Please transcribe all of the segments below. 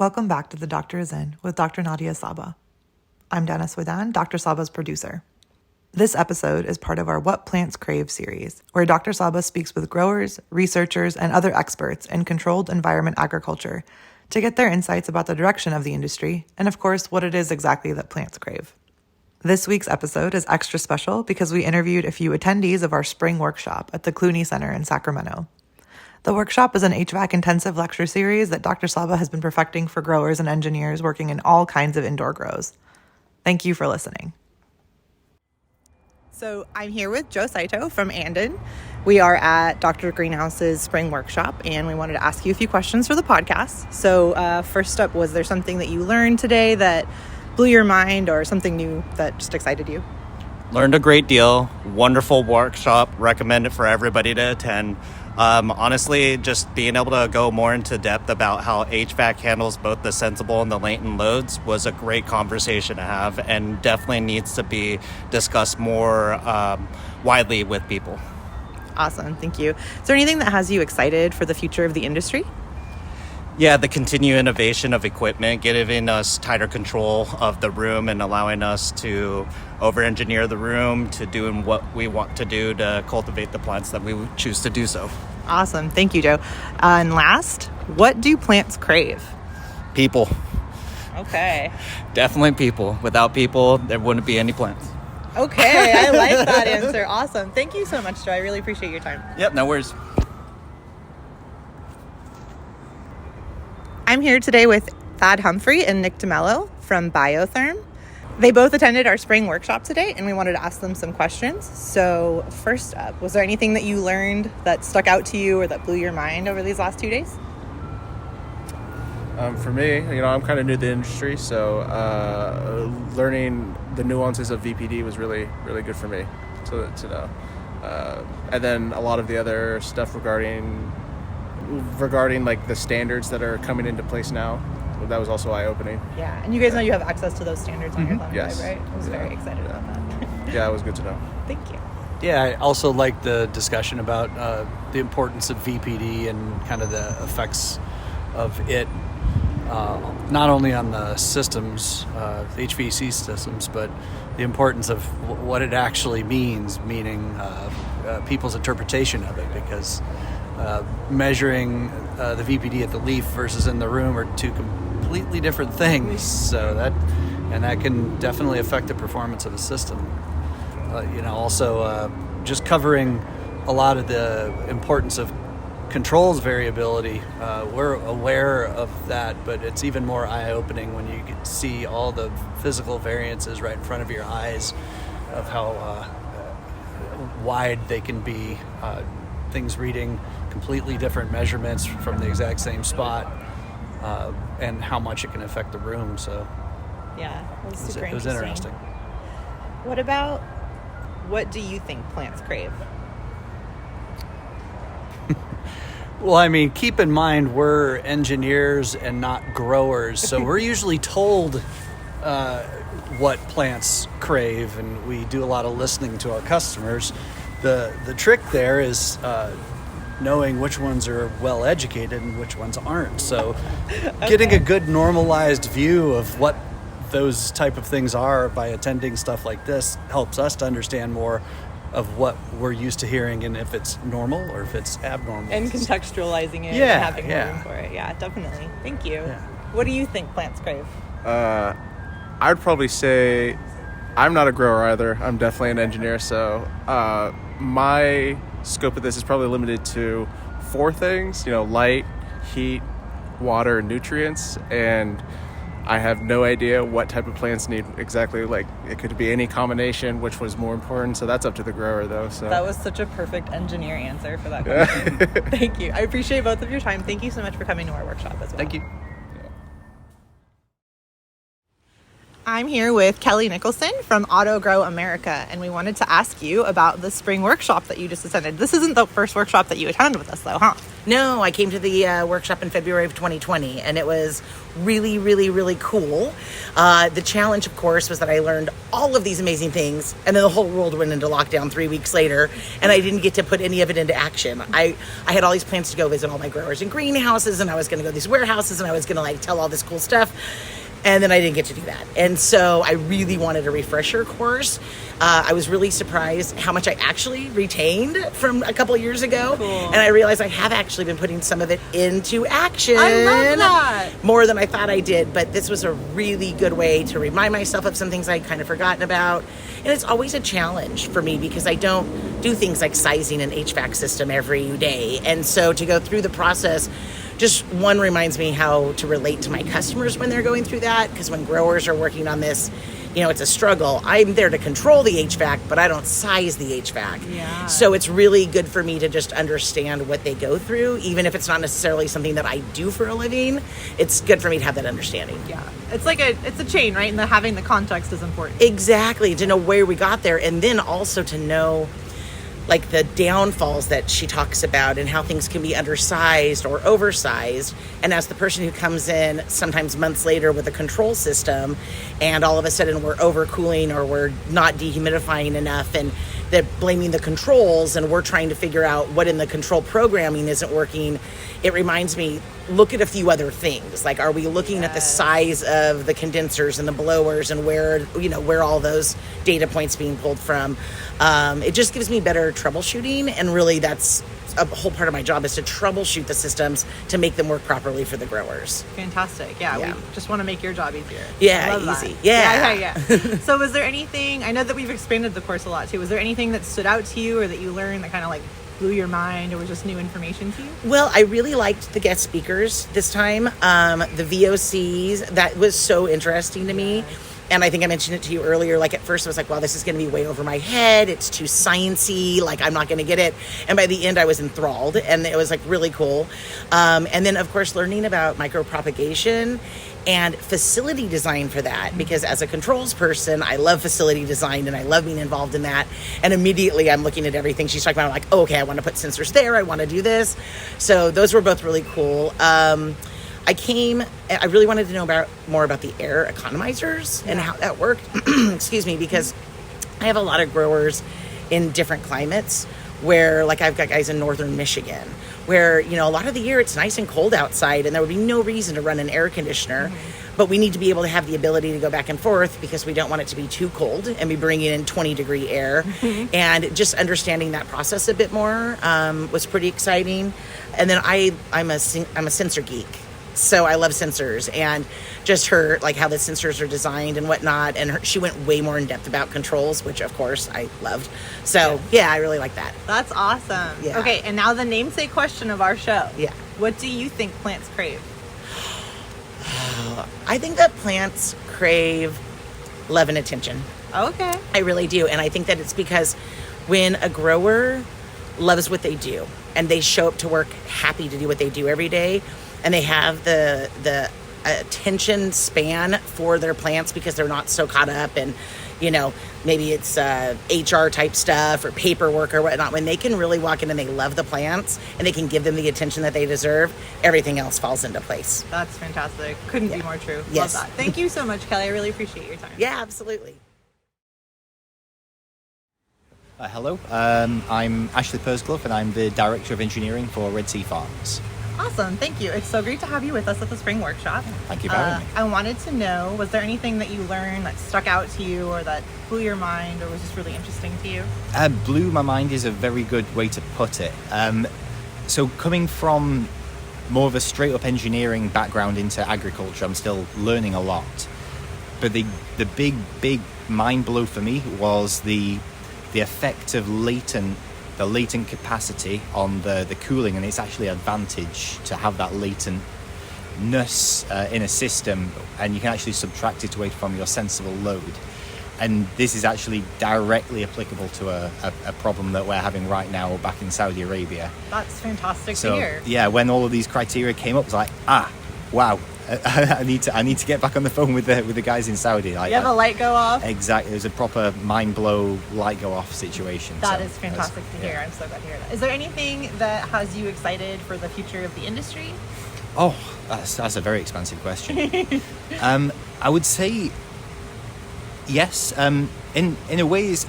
Welcome back to The Doctor Is In with Dr. Nadia Sabeh. I'm Dennis Wadan, Dr. Sabeh's producer. This episode is part of our What Plants Crave series, where Dr. Sabeh speaks with growers, researchers, and other experts in controlled environment agriculture to get their insights about the direction of the industry and, of course, what it is exactly that plants crave. This week's episode is extra special because we interviewed a few attendees of our spring workshop at the Clunie Center in Sacramento. The workshop is an HVAC Intensive lecture series that Dr. Sabeh has been perfecting for growers and engineers working in all kinds of indoor grows. Thank you for listening. So I'm here with Joe Saito from Anden. We are at Dr. Greenhouse's spring workshop, and we wanted to ask you a few questions for the podcast. So first up, was there something that you learned today that blew your mind or something new that just excited you? Learned a great deal. Wonderful workshop. Recommend it for everybody to attend. Honestly, just being able to go more into depth about how HVAC handles both the sensible and the latent loads was a great conversation to have, and definitely needs to be discussed more widely with people. Awesome. Thank you. Is there anything that has you excited for the future of the industry? Yeah, the continued innovation of equipment, giving us tighter control of the room and allowing us to over-engineer the room to doing what we want to do to cultivate the plants that we choose to do so. Awesome. Thank you, Joe. And last, what do plants crave? People. Okay. Definitely people. Without people, there wouldn't be any plants. Okay, I like that answer. Awesome. Thank you so much, Joe. I really appreciate your time. Yep, no worries. I'm here today with Thad Humphrey and Nick Demello from Biotherm. They both attended our spring workshop today, and we wanted to ask them some questions. So first up, was there anything that you learned that stuck out to you or that blew your mind over these last 2 days? For me, I'm kind of new to the industry, so learning the nuances of VPD was really, really good for me to know. And then a lot of the other stuff regarding like the standards that are coming into place now, that was also eye-opening. Yeah, and you guys know you have access to those standards on your Clunie, yes. right? I was very excited about that. Yeah, it was good to know. Thank you. Yeah, I also like the discussion about the importance of VPD and kind of the effects of it, not only on the systems, the HVAC systems, but the importance of what it actually means, meaning people's interpretation of it, because measuring the VPD at the leaf versus in the room are two completely different things. So that can definitely affect the performance of a system. Also just covering a lot of the importance of controls variability. We're aware of that, but it's even more eye-opening when you see all the physical variances right in front of your eyes of how wide they can be. Things reading completely different measurements from the exact same spot, and how much it can affect the room. So yeah, it was interesting. What do you think plants crave? Well, I mean, keep in mind we're engineers and not growers, so we're usually told what plants crave, and we do a lot of listening to our customers. The trick there is knowing which ones are well educated and which ones aren't. So getting a good normalized view of what those type of things are by attending stuff like this helps us to understand more of what we're used to hearing and if it's normal or if it's abnormal. And contextualizing it and having room for it. Yeah, definitely. Thank you. Yeah. What do you think plants crave? I'd probably say I'm not a grower either. I'm definitely an engineer, so my scope of this is probably limited to 4 things, light, heat, water, and nutrients, and I have no idea what type of plants need exactly. Like, it could be any combination, which was more important, so that's up to the grower, though. So that was such a perfect engineer answer for that question. Thank you. I appreciate both of your time. Thank you so much for coming to our workshop as well. Thank you. I'm here with Kelly Nicholson from Auto Grow America, and we wanted to ask you about the spring workshop that you just attended. This isn't the first workshop that you attended with us, though, huh? No, I came to the workshop in February of 2020, and it was really, really, really cool. The challenge, of course, was that I learned all of these amazing things, and then the whole world went into lockdown 3 weeks later, and I didn't get to put any of it into action. I had all these plans to go visit all my growers in greenhouses, and I was going to go to these warehouses, and I was going to like tell all this cool stuff. And then I didn't get to do that. And so I really wanted a refresher course. I was really surprised how much I actually retained from a couple of years ago. Cool. And I realized I have actually been putting some of it into action. I love that. More than I thought I did. But this was a really good way to remind myself of some things I'd kind of forgotten about. And it's always a challenge for me because I don't do things like sizing an HVAC system every day. And so to go through the process, just one reminds me how to relate to my customers when they're going through that, because when growers are working on this, it's a struggle. I'm there to control the HVAC, but I don't size the HVAC. Yeah. So it's really good for me to just understand what they go through, even if it's not necessarily something that I do for a living. It's good for me to have that understanding. Yeah. It's like it's a chain, right? And having the context is important. Exactly, to know where we got there, and then also to know like the downfalls that she talks about and how things can be undersized or oversized. And as the person who comes in sometimes months later with a control system and all of a sudden we're overcooling or we're not dehumidifying enough and they're blaming the controls and we're trying to figure out what in the control programming isn't working, it reminds me, look at a few other things. Like, are we looking at the size of the condensers and the blowers and where all those data points being pulled from? It just gives me better troubleshooting, and really that's a whole part of my job is to troubleshoot the systems to make them work properly for the growers. Fantastic. Yeah. Yeah. We just want to make your job easier. Yeah, Love that. easy. Yeah. Yeah. So was there anything, I know that we've expanded the course a lot too, was there anything that stood out to you or that you learned that kind of like blew your mind or was just new information to you? Well, I really liked the guest speakers this time. The VOCs, that was so interesting to me. And I think I mentioned it to you earlier. Like, at first I was like, wow, this is going to be way over my head. It's too sciencey. Like, I'm not going to get it. And by the end, I was enthralled. And it was, like, really cool. And then, of course, learning about micropropagation and facility design for that. Because as a controls person, I love facility design and I love being involved in that. And immediately I'm looking at everything she's talking about. I'm like, oh, okay, I want to put sensors there. I want to do this. So those were both really cool. I really wanted to know more about the air economizers and how that worked. Excuse me, because I have a lot of growers in different climates where, like, I've got guys in northern Michigan where, a lot of the year it's nice and cold outside and there would be no reason to run an air conditioner. Mm-hmm. But we need to be able to have the ability to go back and forth because we don't want it to be too cold and be bringing in 20-degree air. Mm-hmm. And just understanding that process a bit more was pretty exciting. And then I'm a sensor geek. So I love sensors and just her, like, how the sensors are designed and whatnot. And she went way more in depth about controls, which of course I loved. So yeah, I really like that. That's awesome. Yeah. Okay, and now the namesake question of our show. Yeah. What do you think plants crave? I think that plants crave love and attention. Okay. I really do. And I think that it's because when a grower loves what they do and they show up to work happy to do what they do every day, and they have the attention span for their plants because they're not so caught up in, maybe it's HR type stuff or paperwork or whatnot. When they can really walk in and they love the plants and they can give them the attention that they deserve, everything else falls into place. That's fantastic. Couldn't be more true. Yes. Love that. Thank you so much, Kelly. I really appreciate your time. Yeah, absolutely. Hello, I'm Ashley Pursclough and I'm the Director of Engineering for Red Sea Farms. Awesome. Thank you. It's so great to have you with us at the spring workshop. Thank you for having me. I wanted to know, was there anything that you learned that stuck out to you or that blew your mind or was just really interesting to you? Blew my mind is a very good way to put it. So coming from more of a straight up engineering background into agriculture, I'm still learning a lot. But the big mind blow for me was the effect of latent capacity on the cooling, and it's actually an advantage to have that latentness in a system, and you can actually subtract it away from your sensible load. And this is actually directly applicable to a problem that we're having right now back in Saudi Arabia. That's fantastic to hear. Yeah, when all of these criteria came up, it's like, wow, I need to get back on the phone with the guys in Saudi. You have a light go off. Exactly, it was a proper mind blow light go off situation. That is fantastic to hear. I'm so glad to hear that. Is there anything that has you excited for the future of the industry? Oh, that's a very expansive question. I would say yes. In a way, is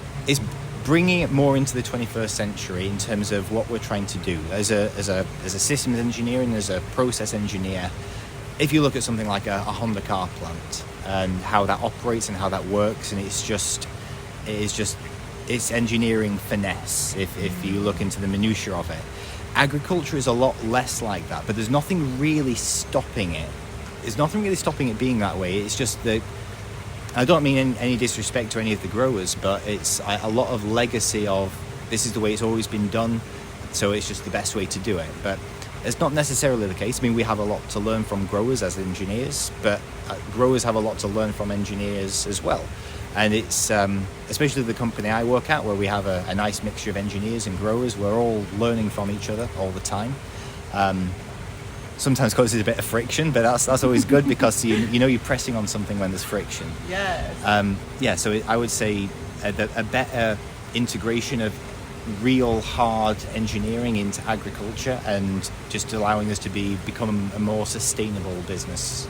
bringing it more into the 21st century in terms of what we're trying to do as a systems engineer and as a process engineer. If you look at something like a Honda car plant and how that operates and how that works, and it's engineering finesse if you look into the minutiae of it. Agriculture is a lot less like that, but there's nothing really stopping it. There's nothing really stopping it being that way. It's just that, I don't mean any disrespect to any of the growers, but it's a lot of legacy of this is the way it's always been done, so it's just the best way to do it. But it's not necessarily the case. I mean, we have a lot to learn from growers as engineers, but growers have a lot to learn from engineers as well. And it's, especially the company I work at, where we have a nice mixture of engineers and growers, we're all learning from each other all the time. Sometimes causes a bit of friction, but that's always good because you know you're pressing on something when there's friction. Yes. So I would say a better integration of real hard engineering into agriculture and just allowing us to become a more sustainable business.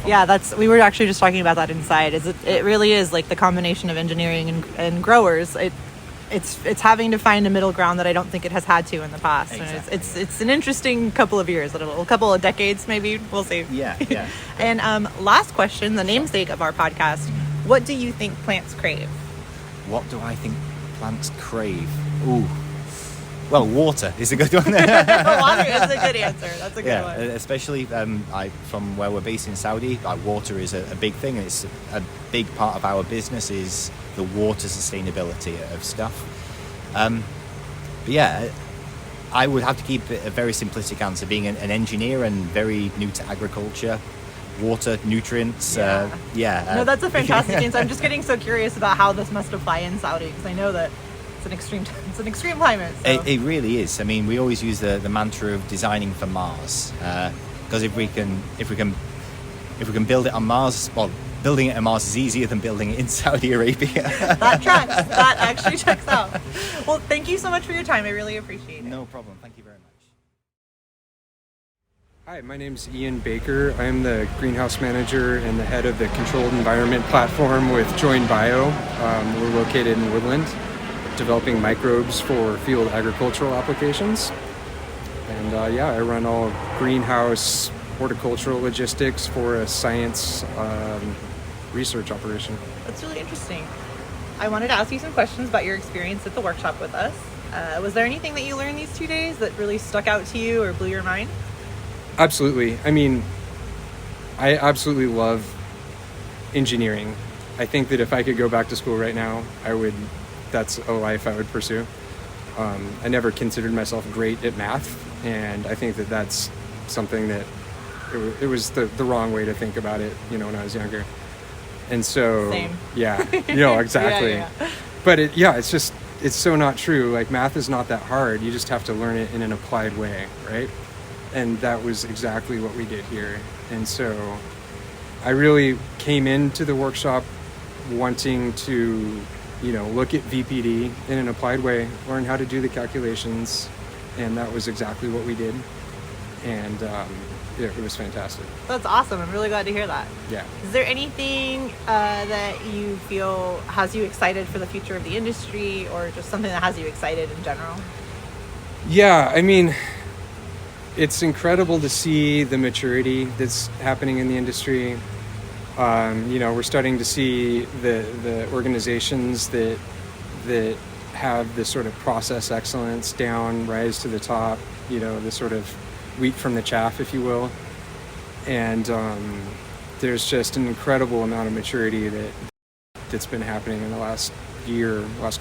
Yeah, we were actually just talking about that inside. It really is like the combination of engineering and growers. It's having to find a middle ground that I don't think it has had to in the past. Exactly. And it's an interesting couple of years, a couple of decades maybe. We'll see. Yeah. And last question, the namesake of our podcast. What do you think plants crave? What do I think plants crave? Ooh. Well, water is a good one. Water is a good answer. That's a good one. Especially from where we're based in Saudi, water is a big thing, and it's a big part of our business is the water sustainability of stuff. But yeah, I would have to keep it a very simplistic answer. Being an engineer and very new to agriculture, water, nutrients. No, that's a fantastic answer. I'm just getting so curious about how this must apply in Saudi because I know that it's an extreme climate. So. It really is. I mean, we always use the mantra of designing for Mars, because if we can build it on Mars, well, building it on Mars is easier than building it in Saudi Arabia. That tracks. That actually checks out. Well, thank you so much for your time. I really appreciate it. No problem. Thank you very much. Hi, my name's Ian Baker. I'm the greenhouse manager and the head of the controlled environment platform with Join Bio. We're located in Woodland, developing microbes for field agricultural applications. And I run all greenhouse horticultural logistics for a science research operation. That's really interesting. I wanted to ask you some questions about your experience at the workshop with us. Was there anything that you learned these 2 days that really stuck out to you or blew your mind? Absolutely. I mean, I absolutely love engineering. I think that if I could go back to school right now, that's a life I would pursue. I never considered myself great at math, and I think that that's something that it was the wrong way to think about it, when I was younger. And so, Same. Yeah, exactly. Yeah. But it's so not true. Like, math is not that hard. You just have to learn it in an applied way, right? And that was exactly what we did here. And so I really came into the workshop wanting to, look at VPD in an applied way, learn how to do the calculations, and that was exactly what we did. And it was fantastic. That's awesome. I'm really glad to hear that. Yeah. Is there anything that you feel has you excited for the future of the industry, or just something that has you excited in general? Yeah, I mean, it's incredible to see the maturity that's happening in the industry. We're starting to see the organizations that have this sort of process excellence down, rise to the top, the sort of wheat from the chaff, if you will. And there's just an incredible amount of maturity that's been happening in the last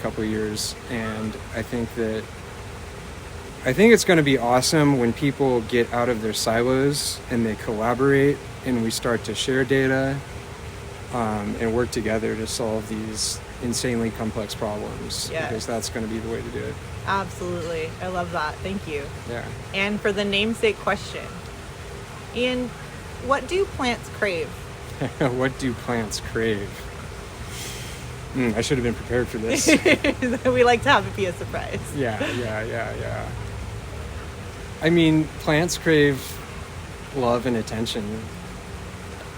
couple of years. And I think it's going to be awesome when people get out of their silos and they collaborate and we start to share data and work together to solve these insanely complex problems. Yes. Because that's going to be the way to do it. Absolutely. I love that. Thank you. Yeah. And for the namesake question, Ian, What do plants crave? What do plants crave? I should have been prepared for this. We like to have it be a surprise. Yeah. I mean, plants crave love and attention,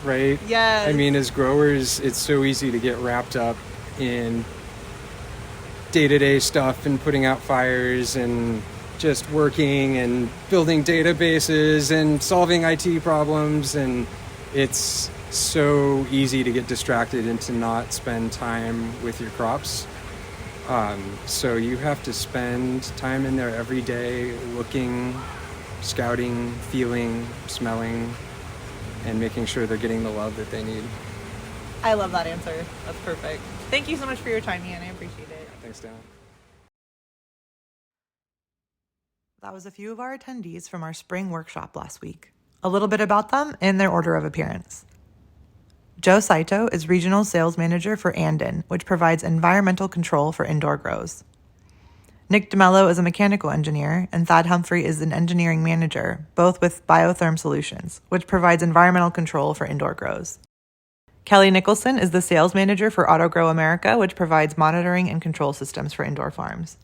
right? Yes. I mean, as growers, it's so easy to get wrapped up in day-to-day stuff and putting out fires and just working and building databases and solving IT problems, and it's so easy to get distracted and to not spend time with your crops. So you have to spend time in there every day looking, scouting, feeling, smelling, and making sure they're getting the love that they need. I love that answer. That's perfect. Thank you so much for your time, Ian. I appreciate it. Thanks, Dan. That was a few of our attendees from our spring workshop last week. A little bit about them in their order of appearance. Joe Saito is Regional Sales Manager for Anden, which provides environmental control for indoor grows. Nick Demello is a mechanical engineer, and Thad Humphrey is an engineering manager, both with Biotherm Solutions, which provides environmental control for indoor grows. Kelly Nicholson is the sales manager for AutoGrow America, which provides monitoring and control systems for indoor farms.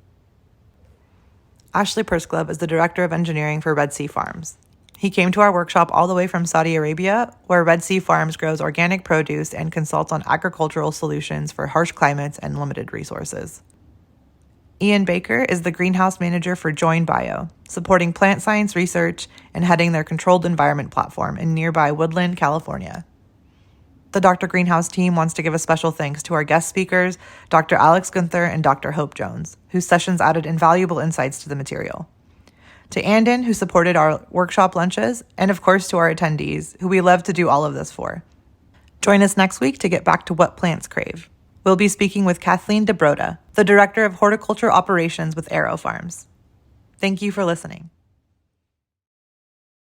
Ashley Persglove is the director of engineering for Red Sea Farms. He came to our workshop all the way from Saudi Arabia, where Red Sea Farms grows organic produce and consults on agricultural solutions for harsh climates and limited resources. Ian Baker is the greenhouse manager for Join Bio, supporting plant science research and heading their controlled environment platform in nearby Woodland, California. The Dr. Greenhouse team wants to give a special thanks to our guest speakers, Dr. Alex Gunther and Dr. Hope Jones, whose sessions added invaluable insights to the material. To Anden, who supported our workshop lunches, and of course to our attendees, who we love to do all of this for. Join us next week to get back to what plants crave. We'll be speaking with Kathleen DeBroda, the Director of Horticulture Operations with Aero Farms. Thank you for listening.